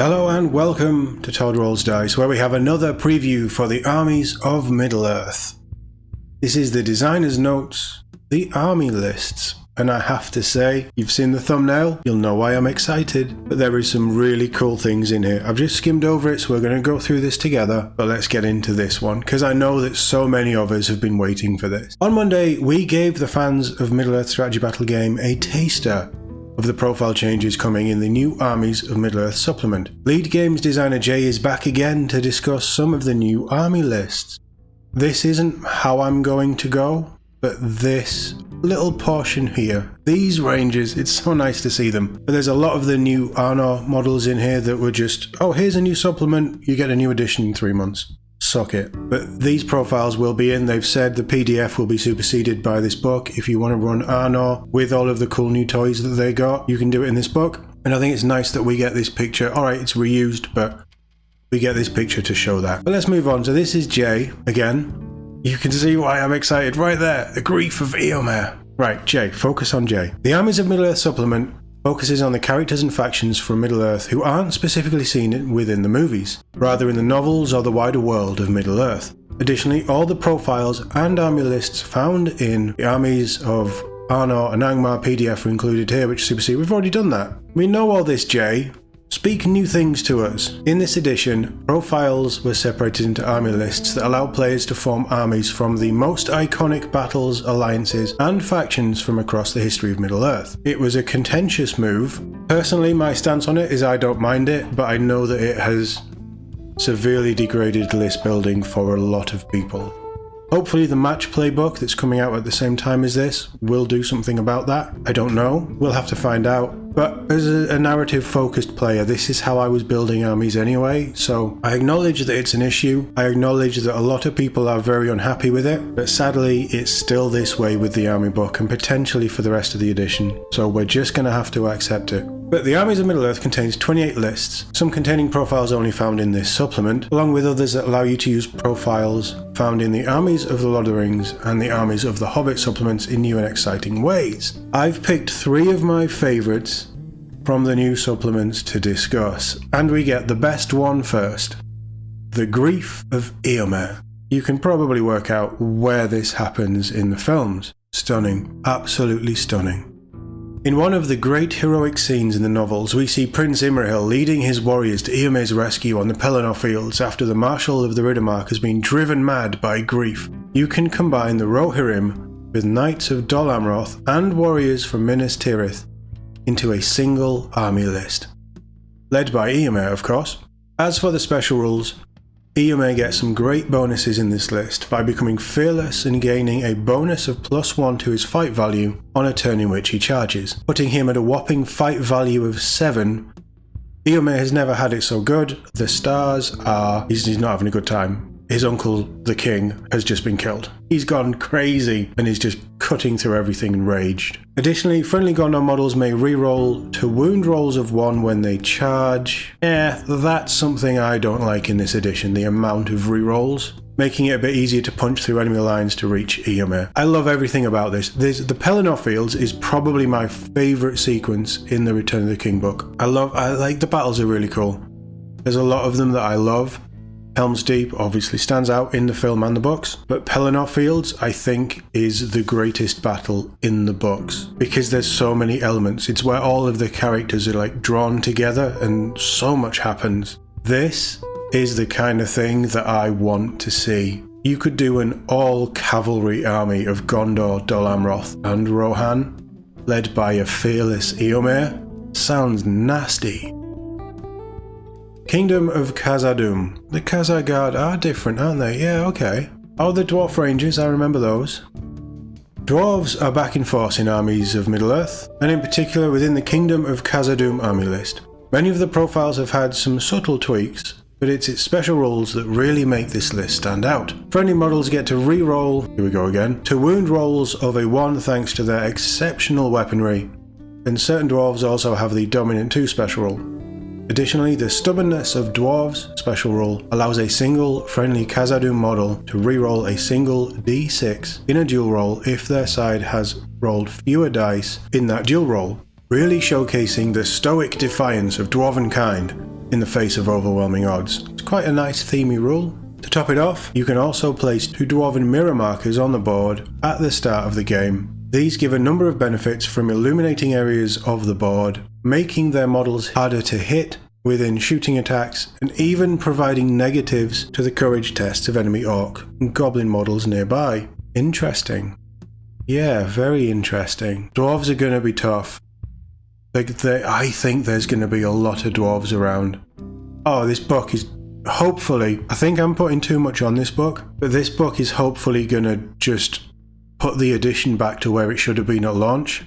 Hello and welcome to Todd Rolls Dice, where we have another preview for the Armies of Middle-earth. This is the designer's notes, the army lists, and I have to say, you've seen the thumbnail, you'll know why I'm excited, but there is some really cool things in here. I've just skimmed over it, so we're going to go through this together, but let's get into this one, because I know that so many of us have been waiting for this. On Monday, we gave the fans of Middle-earth strategy battle game a taster of the profile changes coming in the new Armies of Middle-earth supplement. Lead Games designer Jay is back again to discuss some of the new army lists. This isn't how I'm going to go, but this little portion here, these ranges, it's so nice to see them. But there's a lot of the new Arnor models in here that were just, oh, here's a new supplement, you get a new edition in 3 months. Suck it. But these profiles will be in. They've said the PDF will be superseded by this book. If you want to run Arnor with all of the cool new toys that they got, you can do it in this book. And I think it's nice that we get this picture. Alright, it's reused, but we get this picture to show that. But let's move on. So this is Jay again. You can see why I'm excited right there. The grief of Eomer. Right, Jay, focus on Jay. The Armies of Middle-earth supplement focuses on the characters and factions from Middle-earth who aren't specifically seen within the movies, rather in the novels or the wider world of Middle-earth. Additionally, all the profiles and army lists found in the Armies of Arnor and Angmar PDF are included here, which supersede. We've already done that. We know all this, Jay. Speak new things to us. In this edition, profiles were separated into army lists that allow players to form armies from the most iconic battles, alliances, and factions from across the history of Middle-earth. It was a contentious move. Personally, my stance on it is I don't mind it, but I know that it has severely degraded list building for a lot of people. Hopefully the match playbook that's coming out at the same time as this will do something about that. I don't know. We'll have to find out. But as a narrative-focused player, this is how I was building armies anyway, so I acknowledge that it's an issue. I acknowledge that a lot of people are very unhappy with it, but sadly it's still this way with the army book and potentially for the rest of the edition, so we're just going to have to accept it. But the Armies of Middle-earth contains 28 lists, some containing profiles only found in this supplement, along with others that allow you to use profiles found in the Armies of the Lord of the Rings and the Armies of the Hobbit supplements in new and exciting ways. I've picked 3 of my favourites from the new supplements to discuss, and we get the best one first. The Grief of Eomer. You can probably work out where this happens in the films. Stunning. Absolutely stunning. In one of the great heroic scenes in the novels, we see Prince Imrahil leading his warriors to Eomer's rescue on the Pelennor fields after the Marshal of the Riddermark has been driven mad by grief. You can combine the Rohirrim with Knights of Dol Amroth and warriors from Minas Tirith into a single army list. Led by Eomer, of course. As for the special rules, Eomer gets some great bonuses in this list by becoming fearless and gaining a bonus of +1 to his fight value on a turn in which he charges, putting him at a whopping fight value of 7. Eomer has never had it so good. The stars are he's not having a good time. His uncle, the king, has just been killed. He's gone crazy and is just cutting through everything enraged. Additionally, friendly Gondor models may reroll to wound rolls of 1 when they charge. That's something I don't like in this edition, the amount of rerolls, making it a bit easier to punch through enemy lines to reach Eomer. I love everything about this. The Pelennor Fields is probably my favourite sequence in the Return of the King book. I like the battles are really cool. There's a lot of them that I love. Helm's Deep obviously stands out in the film and the books, but Pelennor Fields I think is the greatest battle in the books because there's so many elements. It's where all of the characters are like drawn together and so much happens. This is the kind of thing that I want to see. You could do an all-cavalry army of Gondor, Dol Amroth and Rohan, led by a fearless Eomer. Sounds nasty. Kingdom of Khazad-dûm. The Khazar Guard are different, aren't they? Yeah, okay. Oh, the Dwarf Rangers, I remember those. Dwarves are back in force in Armies of Middle-earth, and in particular within the Kingdom of Khazad-dûm army list. Many of the profiles have had some subtle tweaks, but it's its special rules that really make this list stand out. Friendly models get to re-roll, here we go again, to wound rolls of a 1 thanks to their exceptional weaponry, and certain dwarves also have the Dominant 2 special rule. Additionally, the Stubbornness of Dwarves special rule allows a single friendly Khazad-dûm model to reroll a single d6 in a dual roll if their side has rolled fewer dice in that dual roll, really showcasing the stoic defiance of dwarven kind in the face of overwhelming odds. It's quite a nice themey rule. To top it off, you can also place 2 dwarven mirror markers on the board at the start of the game. These give a number of benefits from illuminating areas of the board, making their models harder to hit within shooting attacks, and even providing negatives to the courage tests of enemy orc and goblin models nearby. Interesting. Yeah, very interesting. Dwarves are going to be tough. I think there's going to be a lot of dwarves around. Oh, this book is hopefully, I think I'm putting too much on this book, but this book is hopefully going to just put the edition back to where it should have been at launch.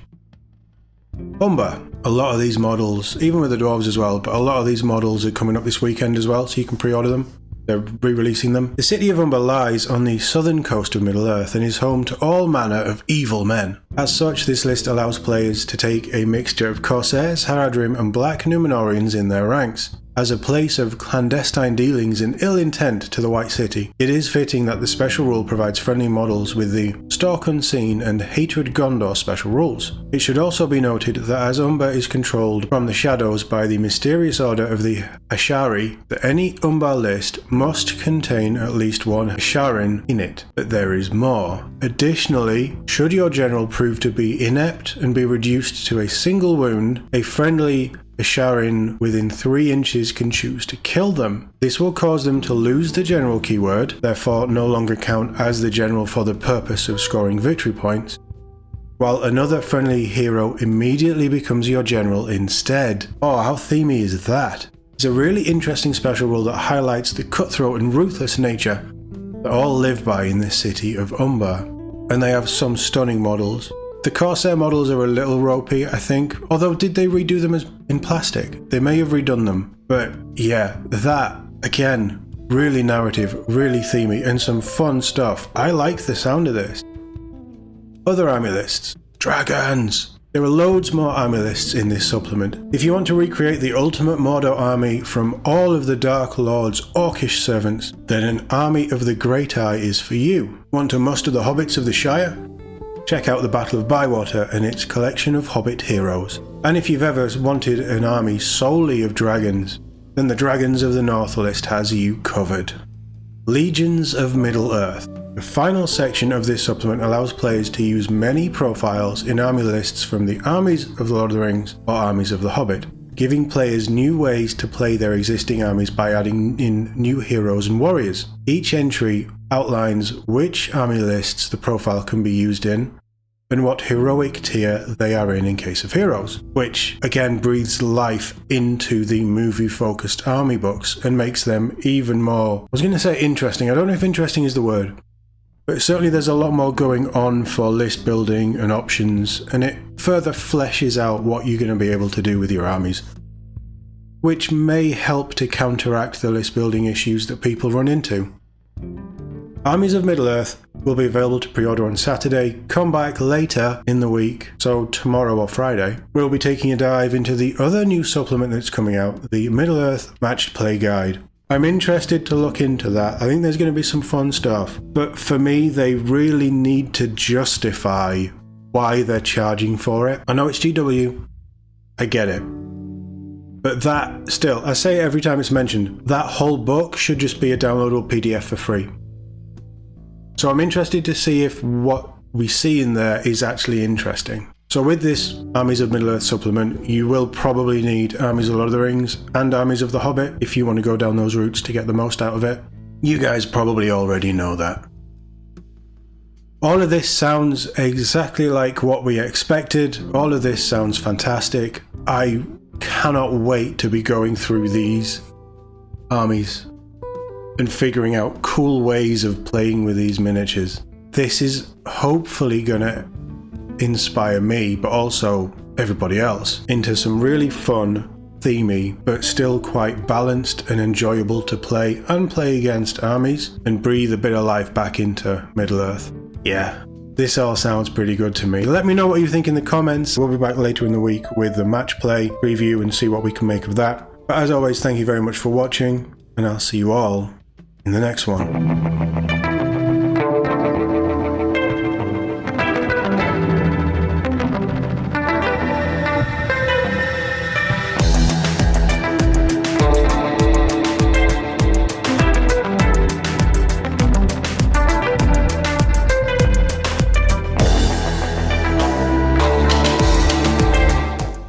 Umber. A lot of these models, even with the dwarves as well, but a lot of these models are coming up this weekend as well, so you can pre-order them. They're re-releasing them. The city of Umber lies on the southern coast of Middle-earth and is home to all manner of evil men. As such, this list allows players to take a mixture of Corsairs, Haradrim and Black Numenorians in their ranks. As a place of clandestine dealings and ill intent to the White City, it is fitting that the special rule provides friendly models with the Stalk Unseen and Hatred Gondor special rules. It should also be noted that as Umber is controlled from the shadows by the mysterious order of the Ashari, that any Umber list must contain at least one Asharin in it, but there is more. Additionally, should your general prove to be inept and be reduced to a single wound, a friendly Asharin within 3 inches can choose to kill them. This will cause them to lose the general keyword, therefore no longer count as the general for the purpose of scoring victory points, while another friendly hero immediately becomes your general instead. Oh, how themey is that? It's a really interesting special rule that highlights the cutthroat and ruthless nature that all live by in this city of Umber, and they have some stunning models. The Corsair models are a little ropey, I think, although did they redo them as in plastic? They may have redone them, but yeah, that, again, really narrative, really themey, and some fun stuff. I like the sound of this. Other army lists. Dragons! There are loads more army lists in this supplement. If you want to recreate the ultimate Mordor army from all of the Dark Lord's orcish servants, then an Army of the Great Eye is for you. Want to muster the hobbits of the Shire? Check out the Battle of Bywater and its collection of hobbit heroes. And if you've ever wanted an army solely of dragons, then the Dragons of the North list has you covered. Legions of Middle-earth. The final section of this supplement allows players to use many profiles in army lists from the Armies of the Lord of the Rings or Armies of the Hobbit, giving players new ways to play their existing armies by adding in new heroes and warriors. Each entry outlines which army lists the profile can be used in, and what heroic tier they are in case of heroes, which again breathes life into the movie-focused army books and makes them even more, I was going to say interesting, I don't know if interesting is the word, but certainly there's a lot more going on for list building and options, and it further fleshes out what you're going to be able to do with your armies, which may help to counteract the list building issues that people run into. Armies of Middle-earth will be available to pre-order on Saturday. Come back later in the week, so tomorrow or Friday. We'll be taking a dive into the other new supplement that's coming out, the Middle-earth Matched Play Guide. I'm interested to look into that. I think there's going to be some fun stuff, but for me they really need to justify why they're charging for it. I know it's GW, I get it. But that, still, I say it every time it's mentioned, that whole book should just be a downloadable PDF for free. So I'm interested to see if what we see in there is actually interesting. So with this Armies of Middle-earth supplement, you will probably need Armies of Lord of the Rings and Armies of the Hobbit if you want to go down those routes to get the most out of it. You guys probably already know that. All of this sounds exactly like what we expected. All of this sounds fantastic. I cannot wait to be going through these armies and figuring out cool ways of playing with these miniatures. This is hopefully gonna inspire me, but also everybody else, into some really fun, themey, but still quite balanced and enjoyable to play and play against armies, and breathe a bit of life back into Middle-earth. Yeah, this all sounds pretty good to me. Let me know what you think in the comments. We'll be back later in the week with the match play preview and see what we can make of that. But as always, thank you very much for watching, and I'll see you all in the next one.